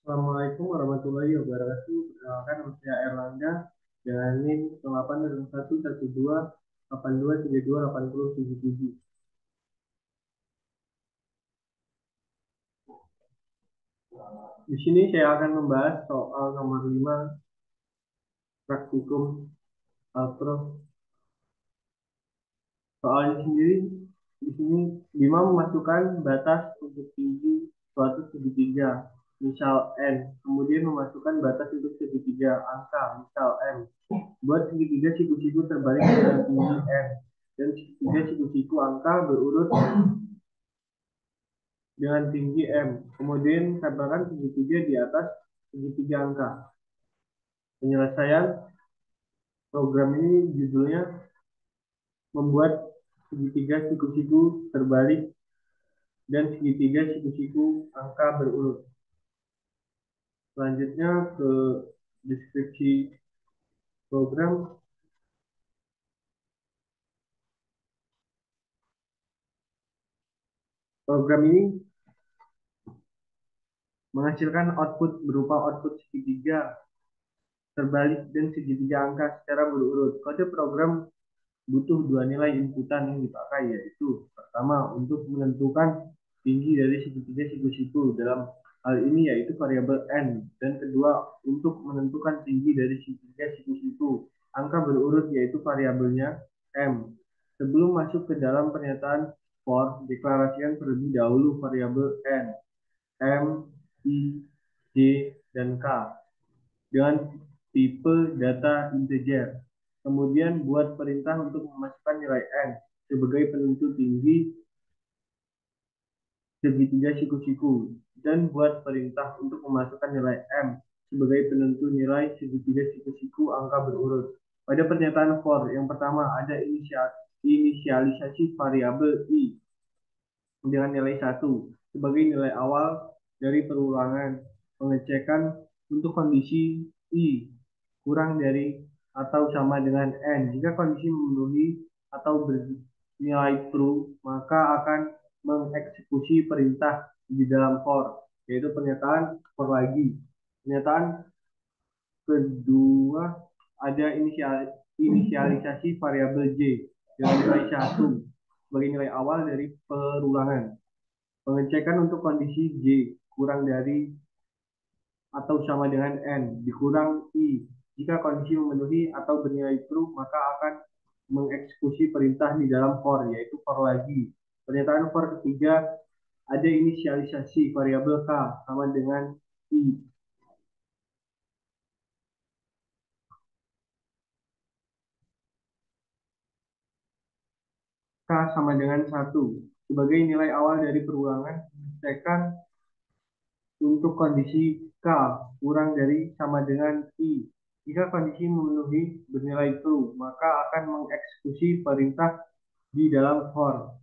Assalamualaikum warahmatullahi wabarakatuh. Perkenalkan nama saya Erlangga dengan NIM 08111282328077. Di sini saya akan membahas soal nomor 5 praktikum Alpro. Soalnya sendiri di sini Bima memasukkan batas untuk tinggi suatu segitiga, misal n, kemudian memasukkan batas untuk segitiga angka, misal m. Buat segitiga siku-siku terbalik dengan tinggi n dan segitiga siku-siku angka berurut dengan tinggi m. Kemudian tambahkan segitiga di atas segitiga angka. Penyelesaian program ini judulnya membuat segitiga siku-siku terbalik dan segitiga siku-siku angka berurut. Selanjutnya ke deskripsi program. Program ini menghasilkan output berupa output segitiga terbalik dan segitiga angka secara berurut. Kode program butuh dua nilai inputan yang dipakai, yaitu pertama untuk menentukan tinggi dari segitiga siku-siku, dalam hal ini yaitu variabel n, dan kedua untuk menentukan tinggi dari segitiga siku-siku angka berurut, yaitu variabelnya m. Sebelum masuk ke dalam pernyataan for, deklarasikan terlebih dahulu variabel n, m, i, j, dan k dengan tipe data integer. Kemudian buat perintah untuk memasukkan nilai n sebagai penentu tinggi segitiga siku-siku, dan buat perintah untuk memasukkan nilai m sebagai penentu nilai segitiga siku-siku angka berurut. Pada pernyataan for yang pertama ada inisialisasi variabel i dengan nilai 1 sebagai nilai awal dari perulangan pengecekan untuk kondisi i kurang dari atau sama dengan n. Jika kondisi memenuhi atau bernilai true, maka akan mengeksekusi perintah di dalam for, yaitu pernyataan for lagi. Pernyataan kedua ada inisialisasi variabel j dengan nilai 1 sebagai nilai awal dari perulangan. Pengecekan untuk kondisi j kurang dari atau sama dengan n dikurang i. Jika kondisi memenuhi atau bernilai true, maka akan mengeksekusi perintah di dalam for, yaitu for lagi. Pernyataan for ketiga ada inisialisasi variabel k sama dengan i. K sama dengan 1 sebagai nilai awal dari perulangan pengecekan untuk kondisi K kurang dari sama dengan I. Jika kondisi memenuhi bernilai true, maka akan mengeksekusi perintah di dalam for.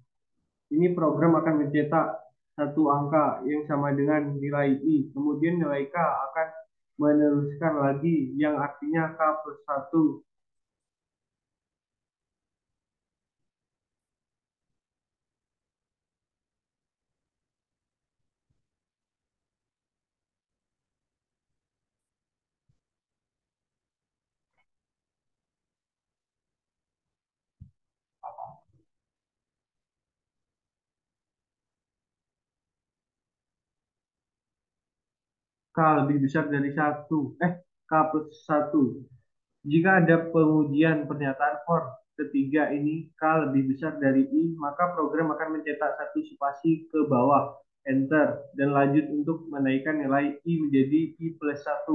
Ini program akan mencetak satu angka yang sama dengan nilai I. Kemudian nilai K akan meneruskan lagi, yang artinya K plus 1. K lebih besar dari 1. K plus 1. Jika ada pengujian pernyataan for ketiga ini K lebih besar dari I, maka program akan mencetak satu spasi ke bawah, enter, dan lanjut untuk menaikkan nilai I menjadi I plus 1.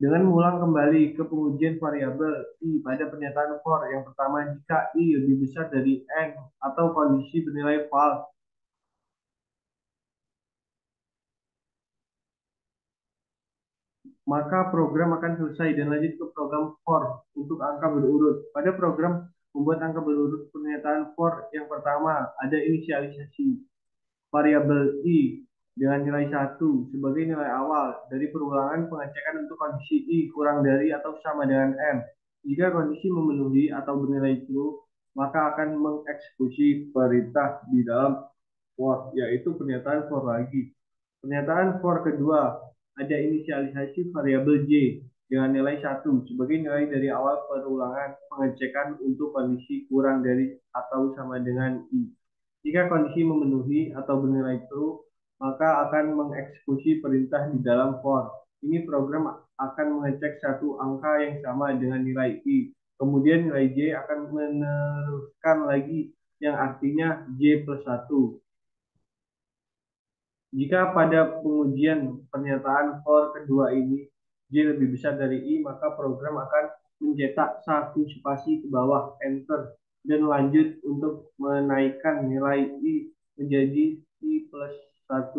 Dengan mengulang kembali ke pengujian variabel I pada pernyataan for yang pertama, jika I lebih besar dari N atau kondisi bernilai false, maka program akan selesai dan lanjut ke program for untuk angka berurut. Pada program membuat angka berurut pernyataan for yang pertama ada inisialisasi variabel i dengan nilai 1 sebagai nilai awal dari perulangan pengecekan untuk kondisi i kurang dari atau sama dengan m. Jika kondisi memenuhi atau bernilai true, maka akan mengeksekusi perintah di dalam for, yaitu pernyataan for lagi. Pernyataan for kedua, ada inisialisasi variabel J dengan nilai 1 sebagai nilai dari awal perulangan pengecekan untuk kondisi kurang dari atau sama dengan I. Jika kondisi memenuhi atau bernilai true, maka akan mengeksekusi perintah di dalam for. Ini program akan mengecek satu angka yang sama dengan nilai I. Kemudian nilai J akan meneruskan lagi yang artinya J plus 1. Jika pada pengujian pernyataan for kedua ini J lebih besar dari I, maka program akan mencetak satu spasi ke bawah Enter dan lanjut untuk menaikkan nilai I menjadi I plus 1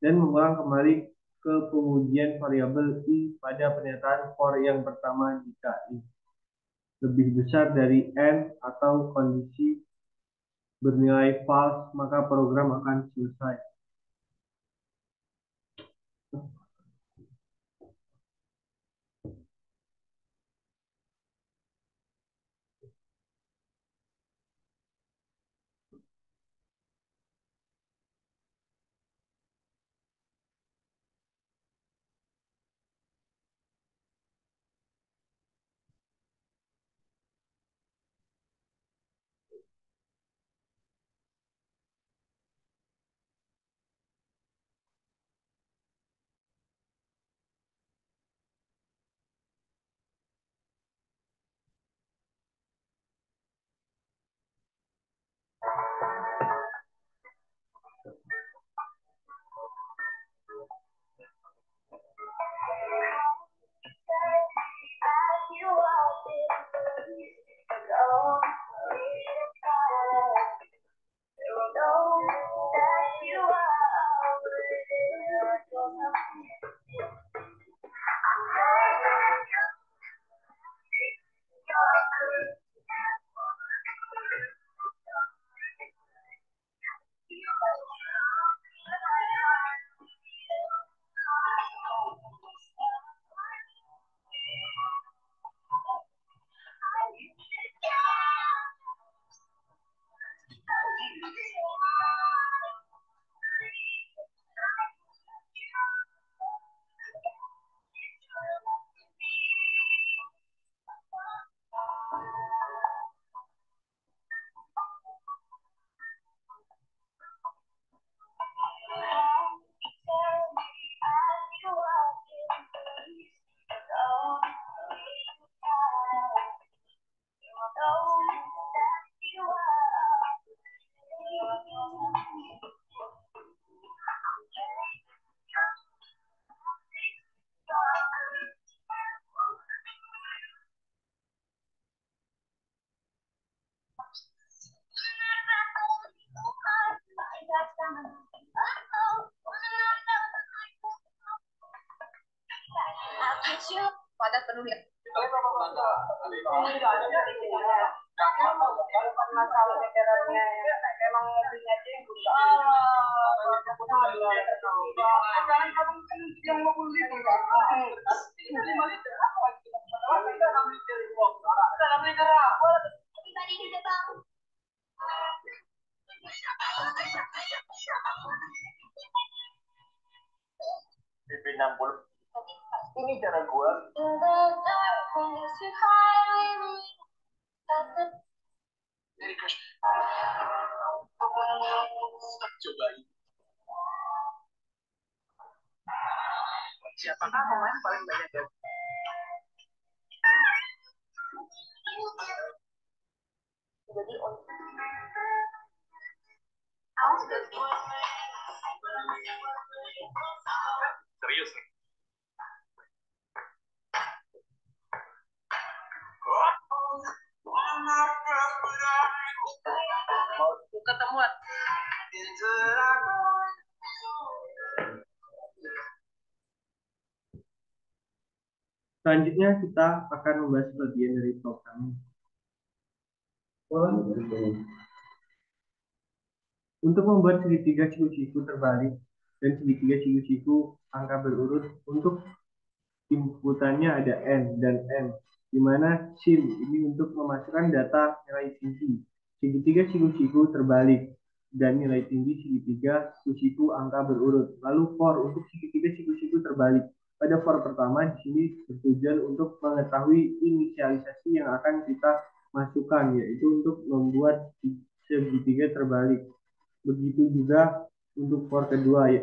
dan mengulang kembali ke pengujian variabel I pada pernyataan for yang pertama jika I lebih besar dari N atau kondisi bernilai false, maka program akan selesai. Padat penuh ya. Masalah veterannya emang mobilnya aja yang buka. PP 60. Ini cara gue. Cobain. Siapakah pemain paling banyak ya? Jadi Serius nih? ketemuan. Selanjutnya kita akan membahas bagian dari programming. Untuk membuat segitiga siku-siku terbalik dan segitiga siku-siku angka berurut, untuk inputannya ada N dan M, di mana SIM ini untuk memasukkan data nilai sisi. Segitiga siku-siku terbalik dan nilai tinggi segitiga siku-siku angka berurut. Lalu for untuk segitiga siku-siku terbalik. Pada for pertama di sini bertujuan untuk mengetahui inisialisasi yang akan kita masukkan, yaitu untuk membuat segitiga terbalik. Begitu juga untuk for kedua, ya,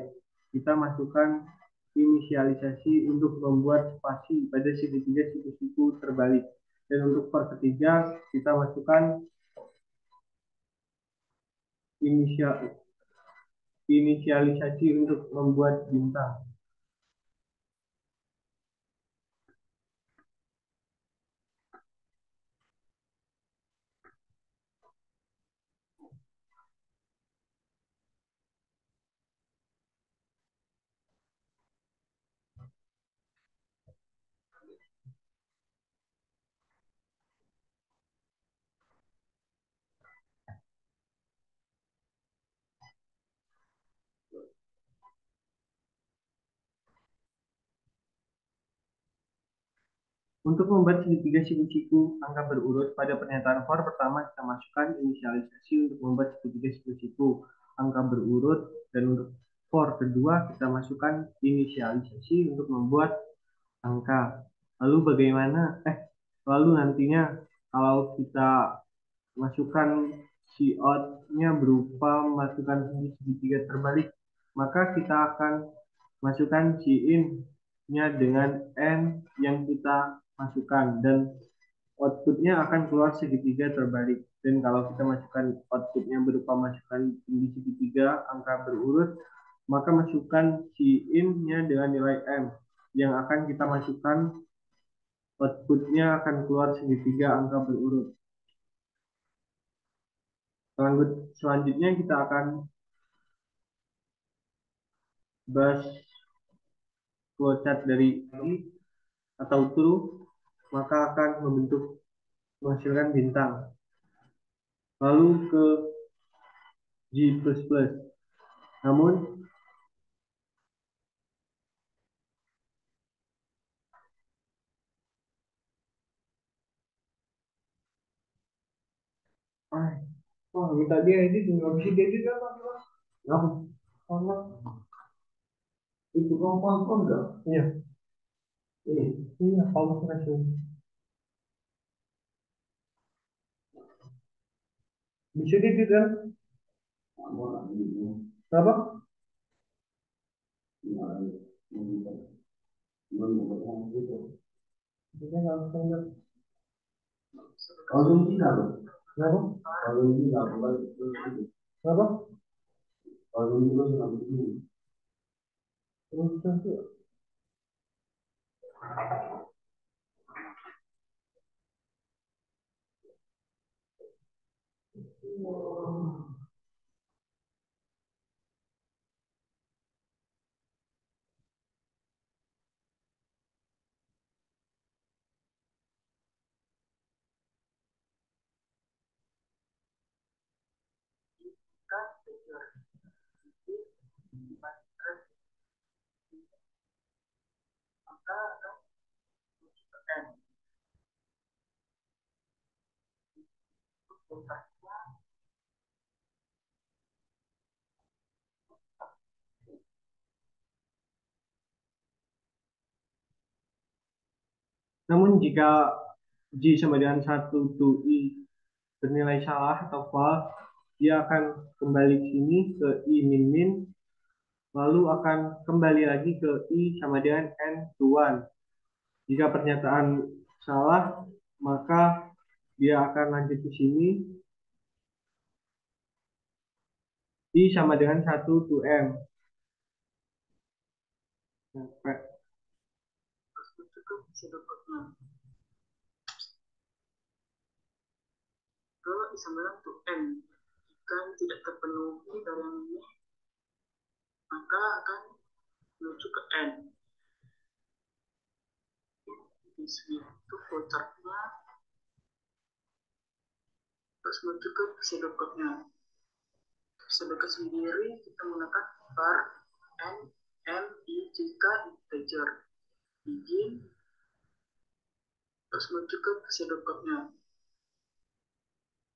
kita masukkan inisialisasi untuk membuat spasi pada segitiga siku-siku terbalik. Dan untuk for ketiga, kita masukkan inisialisasi untuk membuat bintang. Untuk membuat segitiga siku-siku angka berurut, pada pernyataan for pertama kita masukkan inisialisasi untuk membuat segitiga siku-siku angka berurut, dan untuk for kedua kita masukkan inisialisasi untuk membuat angka. Lalu bagaimana? Lalu nantinya kalau kita masukkan cout-nya berupa masukkan segitiga terbalik, maka kita akan masukkan in-nya dengan n yang kita masukkan, dan outputnya akan keluar segitiga terbalik. Dan kalau kita masukkan outputnya berupa masukkan tinggi segitiga angka berurut, maka masukkan in-nya dengan nilai m yang akan kita masukkan, outputnya akan keluar segitiga angka berurut. Selanjutnya kita akan bahas flowchart dari i atau true, maka akan menghasilkan bintang. Lalu ke G++. Namun minta dia edit, nggak bisa diedit apa? Apa? Sama itu kompon enggak? Iya. Iya, kalau masih bisa diedit kan? Berapa? Kalau ini berapa? Berapa? Kalau ini berapa? Kalau ini terus. Namun jika G sama dengan 1 to I bernilai salah atau false, dia akan kembali ke sini ke I min min, lalu akan kembali lagi ke I sama dengan N to 1. Jika pernyataan salah, maka dia akan lanjut ke sini, I sama dengan 1 to M. Kalau I sama dengan to M, jika tidak terpenuhi varian ini, maka akan menuju ke N. Di sini itu flowchartnya, terus menuju ke pseudocode-nya. Pseudocode sendiri kita menggunakan var n m i jika integer, begin, terus menuju ke pseudocode-nya,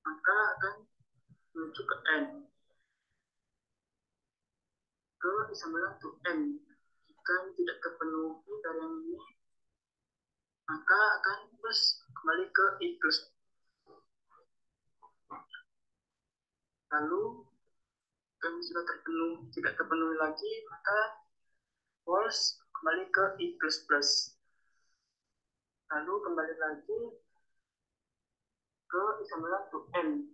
maka akan menuju ke n. sama untuk M. Jika tidak terpenuhi dari yang ini, maka akan plus kembali ke I plus. Lalu kalau sudah tidak terpenuhi lagi, maka false kembali ke I plus plus. Lalu kembali lagi ke I sama untuk N.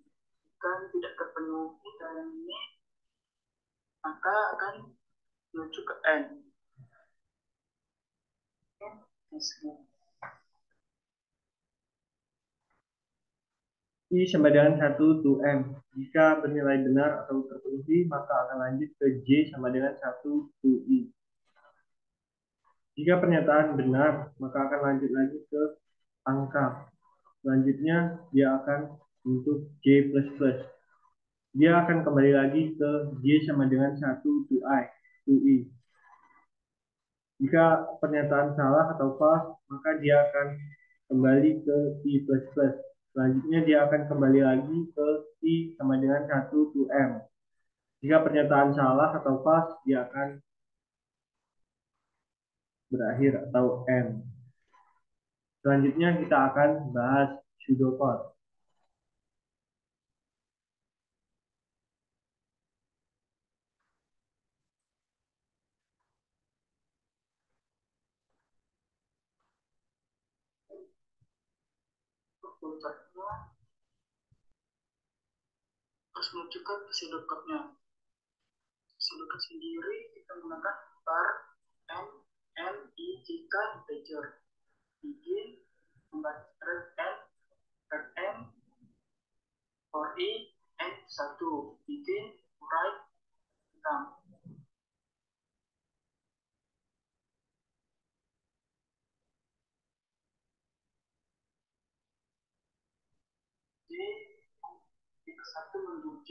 Jika tidak terpenuhi dari yang ini, maka akan menuju ke N. I sama dengan 1 to M. Jika bernilai benar atau terpenuhi, maka akan lanjut ke J sama dengan 1 to I. Jika pernyataan benar, maka akan lanjut lagi ke angka. Selanjutnya, dia akan untuk J++. Dia akan kembali lagi ke J sama dengan 1 to I. Jika pernyataan salah atau false, maka dia akan kembali ke I++. Selanjutnya dia akan kembali lagi ke I sama dengan 1 to M. Jika pernyataan salah atau false, dia akan berakhir atau M. Selanjutnya kita akan bahas pseudocode. Contohnya harus menunjukkan pseudocode-nya. Pseudocode sendiri kita menggunakan var n i jika integer begin membaca n n for i n 1 begin write come. J jika 1 menuju J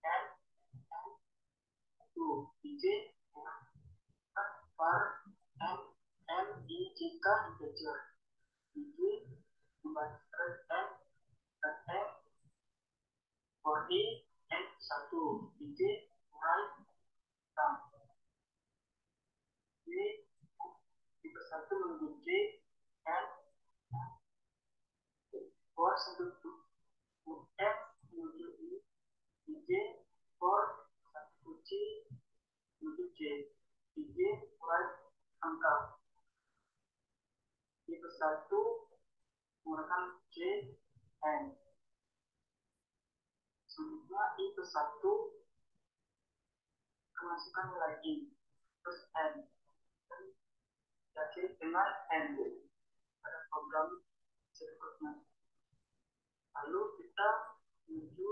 n 2 begin var n i jika integer begin membaca n n for i n 1 begin write come. J jika 1 menuju J n for 1 f menuju I J for 1 J menuju J J write angka. Jika 1 menggunakan J n. Selanjutnya I ke 1 kemasukan nilai I plus n dan diakhiri dengan n pada program berikutnya. Lalu kita menuju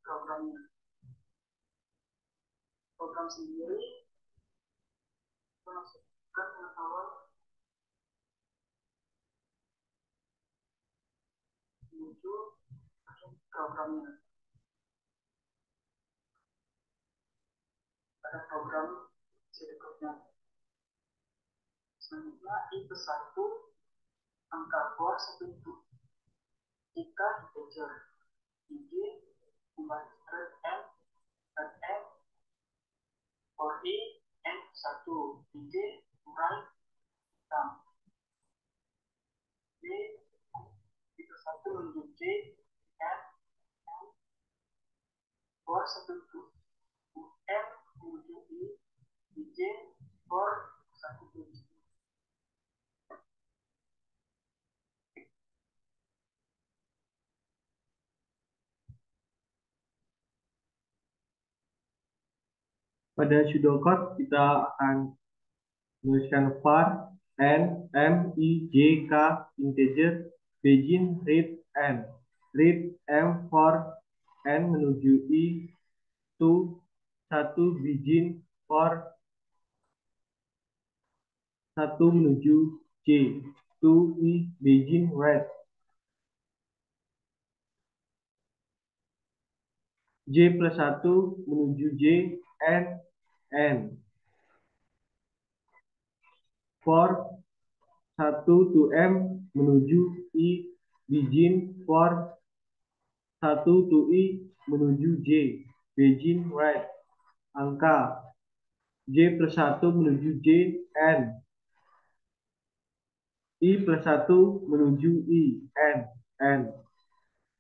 programnya. Program sendiri kita masukkan yang awal menuju programnya. Pada program berikutnya. Selanjutnya I ke 1 angka for 1 itu jika integer begin membaca n dan n for i n 1 begin write come. J jika 1 menuju J n for 1 itu n menuju I J for 1 itu. Pada pseudocode kita akan menuliskan var n m i j k integer begin read m for n menuju I to 1 begin for 1 menuju J to I begin read J plus 1 menuju J n for 1 to M menuju I begin for 1 to I menuju J begin write angka. J+1 menuju JN. I+1 menuju IN. N.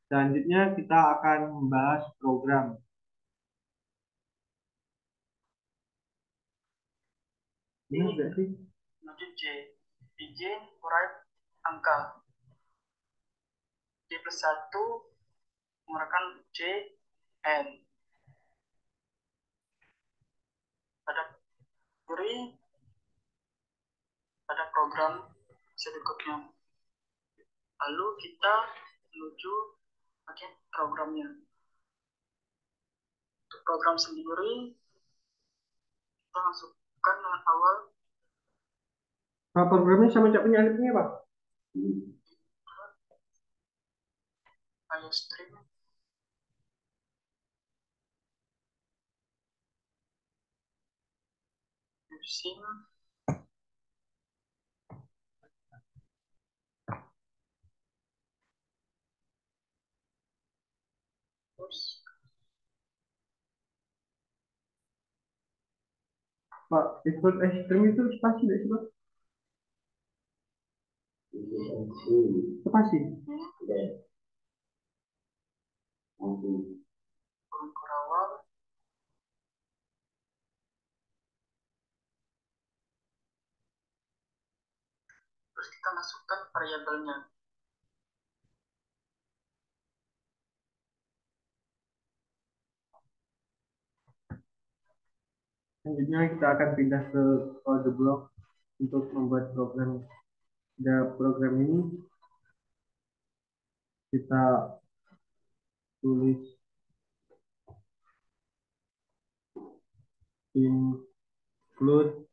Selanjutnya kita akan membahas program. Ini enggak sih? menuju J. Di J uraikan angka. J+1 menggunakan J, N. Pada kiri, pada program berikutnya. Lalu kita menuju bagian programnya. Untuk program sendiri, kita masukkan dengan awal Nah, programnya sama cak punya alifnya, Pak? iostream, using terus Pak, ikut ekstrim itu spasi nggak sih, Pak? Spasi. kurung awal, terus kita masukkan variabelnya. Selanjutnya kita akan pindah ke kode block untuk membuat program. Pada program ini kita tulis include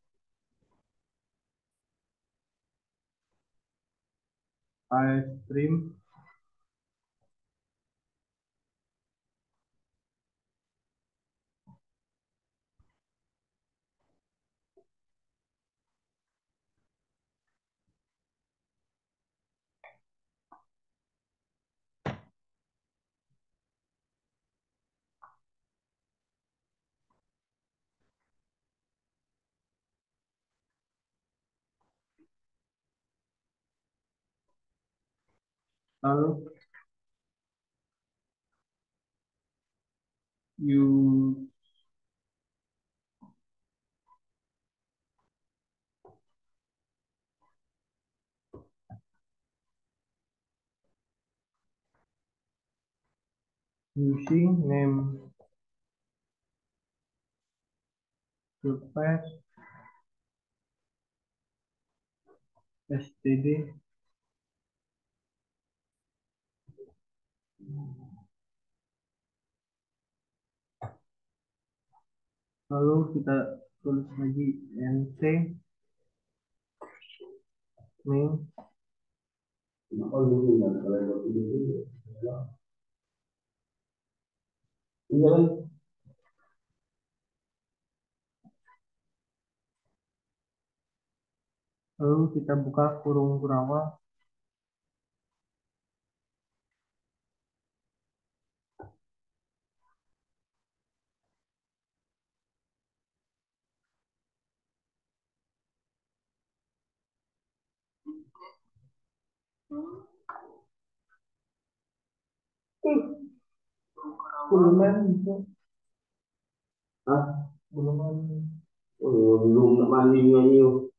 iStream lalu you using name surface std lalu kita tulis lagi nc main lalu kita buka kurung kurawal Kurung awal, belum ah belum belum mandinya yuk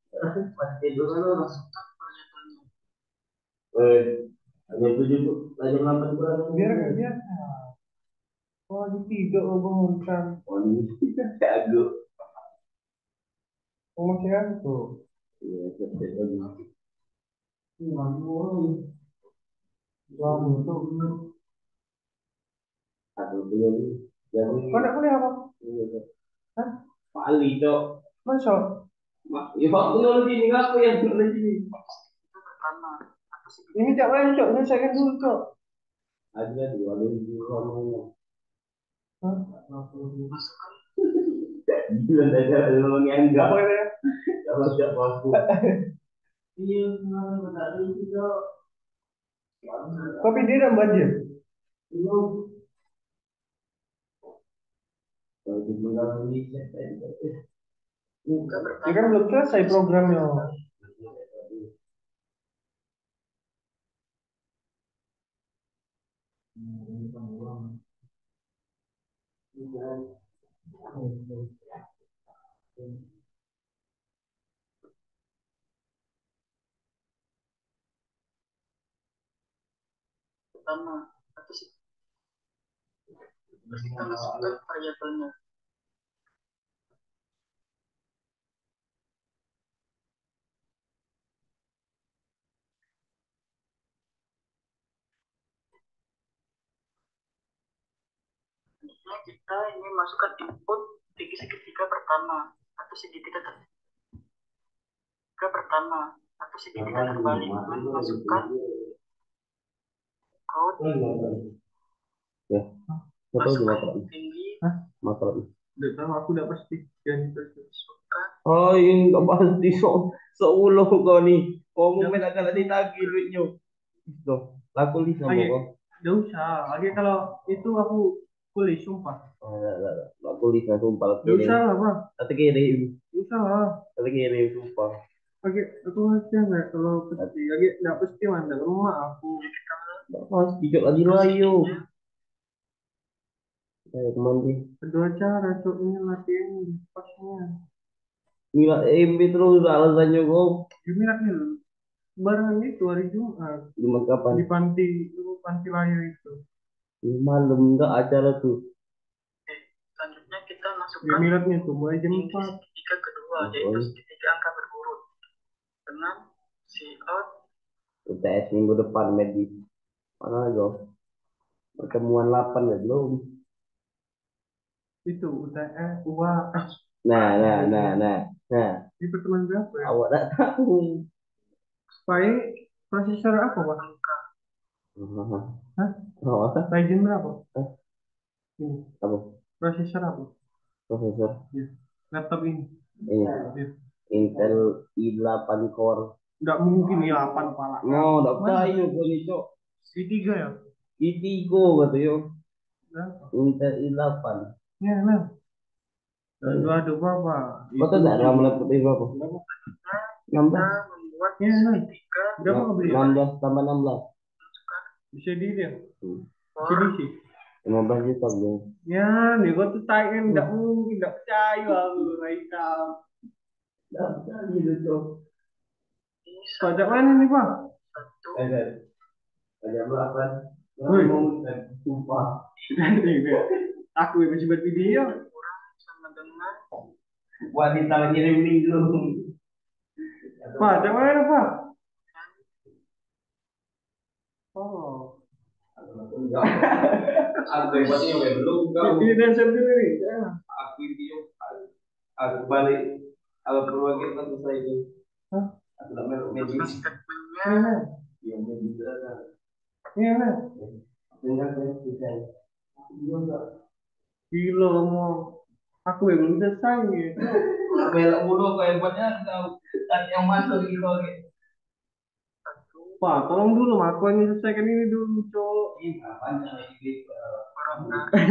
pasti dulu masukkan variabelnya. hanya 7 hanya 8 kurang biar biasa oh ini tidak bangunkan oh ini tidak jago oh masih aku iya saya lagi ngomong ngomong tuh aduh dia jadi kau nak kuliah apa hah Bali cok masa ya teknologi ini aku yang teknologi ini Itu pertama. Apa sih ini cak mana cok selesaikan dulu cok ada dua lagi ngomongnya masukkan gila aja ngomongnya enggak apa ya kalau siapa aku iya benar itu kopi dia nambah aja belum kalau mengalami Ya kan belum selesai programnya. pertama atau terus kita masukkan variabelnya. Selanjutnya kita ini masukkan input tinggi segitiga pertama atau segitiga pertama atau segitiga terbalik. Lalu masukkan code Ya, masukkan tinggi. masalah. Udah tahu aku udah pasti jangan terus. Oh, ini nggak pasti seulo kau nih. Kau mau main akan ditagih duitnya. Itu, laku li sama Lagi, kau. gak usah. Lagi kalau itu aku kuliah sumpah. Oh, enggak. Laku li sama sumpah. Gak usah lah, Bang. Tapi kirim. Gak usah lah. Tapi kirim sumpah. Lagi, aku aja nggak kalau pasti. Lagi nggak pasti mana rumah aku. Nggak pasti. Jok lagi lah yuk. Teman sih. Kedua cara coknya latihan pasnya. Gila, MB terus alasannya kau. Gimana nih? Barang itu hari Jumat Jumat kapan? di panti layu itu. Malam enggak acara tuh. Selanjutnya kita masukkan Gemilatnya tuh mulai jam tinggi 4. segitiga kedua, yaitu segitiga angka berurut dengan Cout. UTS minggu depan medis. Mana aja? Pertemuan 8 ya belum. Itu UTS, UAS. Nah. Di pertemuan berapa ya? Awak tak tahu. Pakai prosesor apa, Pak? Hah? Oh, Ryzen berapa? Hah? Ini. apa? Prosesor apa? Profesor Ya. Laptop ini. ini Ya. Intel i8 core. Nggak mungkin ya 8 pala. No, enggak tahu kau ni cok. I3 ya? i3 kata yo. Berapa? Intel i8. Ya, nah. Aduh, Bapak. Kau tahu tak RAM laptop ini berapa? Berapa? 16. Membuat Ya, nah. segitiga Berapa kau beli? 16 tambah 16. Bisa di dia. Hmm. Bisa diisi. 15 juta bro. Ya, nih gua tuh tanya nggak mungkin, nggak percaya aku, Raika. Dah gitu cok. Pajak mana nih, Pak? satu Ada berapa? Wih. Sumpah. Aku yang masih buat video. kurang sama dengan Wanita ngirim link dulu. Pajak mana, Pak? Oh. Aku hebatnya belum kau. Ini dan sambil ini. Aku video. Aku balik. Aku keluar kita selesai itu. Hah? Aku tak meruk medis. statementnya. Iya, Yang medis ada. iya, nah. Dengan saya. Gila kamu. Aku yang belum selesai gitu. Belok mulu kau hebatnya kau. Tadi yang masuk gitu. Pak, tolong dulu, aku ini selesaikan ini dulu, Cok. Ini apanya lagi? Masuk.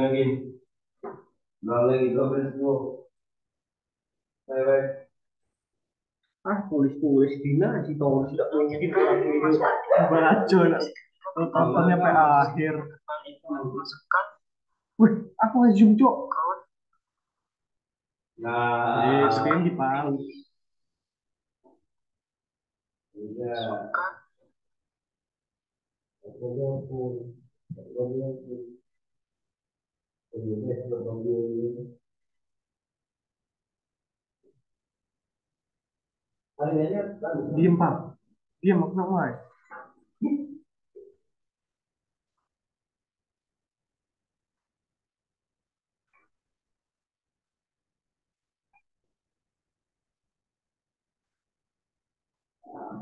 Lagi. Lagi 12. Baik. Tulis Dina si Tom tidak mungkin aku ini baca tontonnya sampai akhir. Masukkan Wih, aku nggak zoom, Cok. Nah, Yang di palu. iya. Diem, Pak. Diem, aku nggak mau.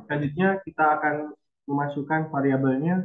Selanjutnya kita akan memasukkan variabelnya.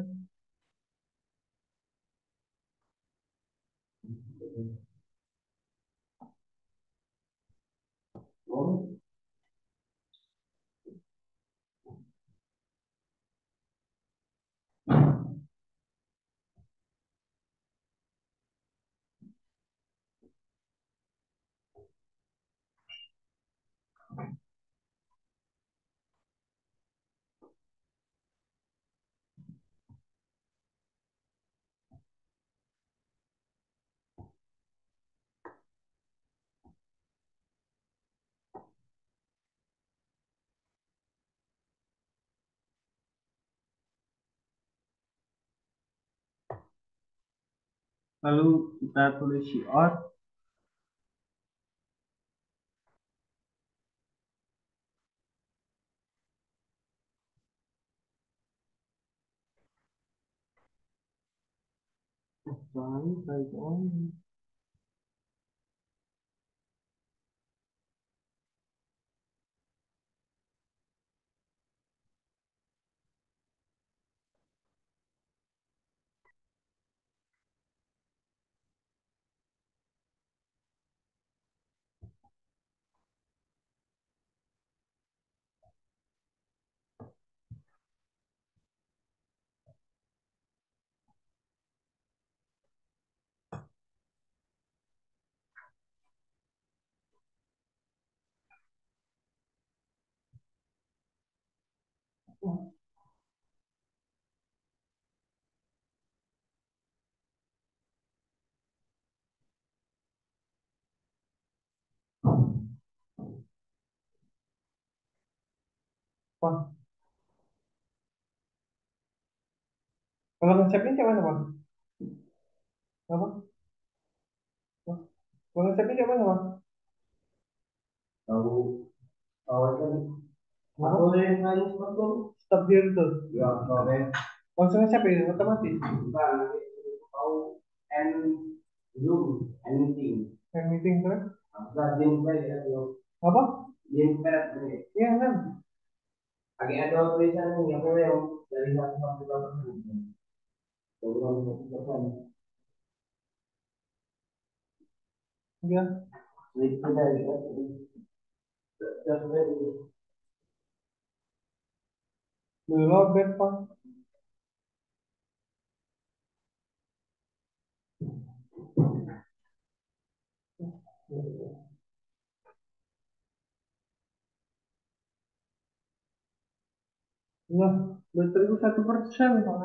Lalu kita tulis syiar. Baik, Wah, kalau konsepnya kayak mana, Bang? Apa? Kalau konsepnya kayak mana, Bang? Tahu awal kan Apa? aku yang nanya seperti Stop here tuh. ya sore Konsepnya siapa ini? Otomatis. bukan tahu and zoom anything Yang meeting terus. apa jam berapa ya yo Apa? jam berapa nih Iya kan? agak ada tulisan nih apa yang dari 1 sampai 8 program 1%. Iya. Sedikit dari Belum bed, Pak. Iya, bateriku 1%, Pak.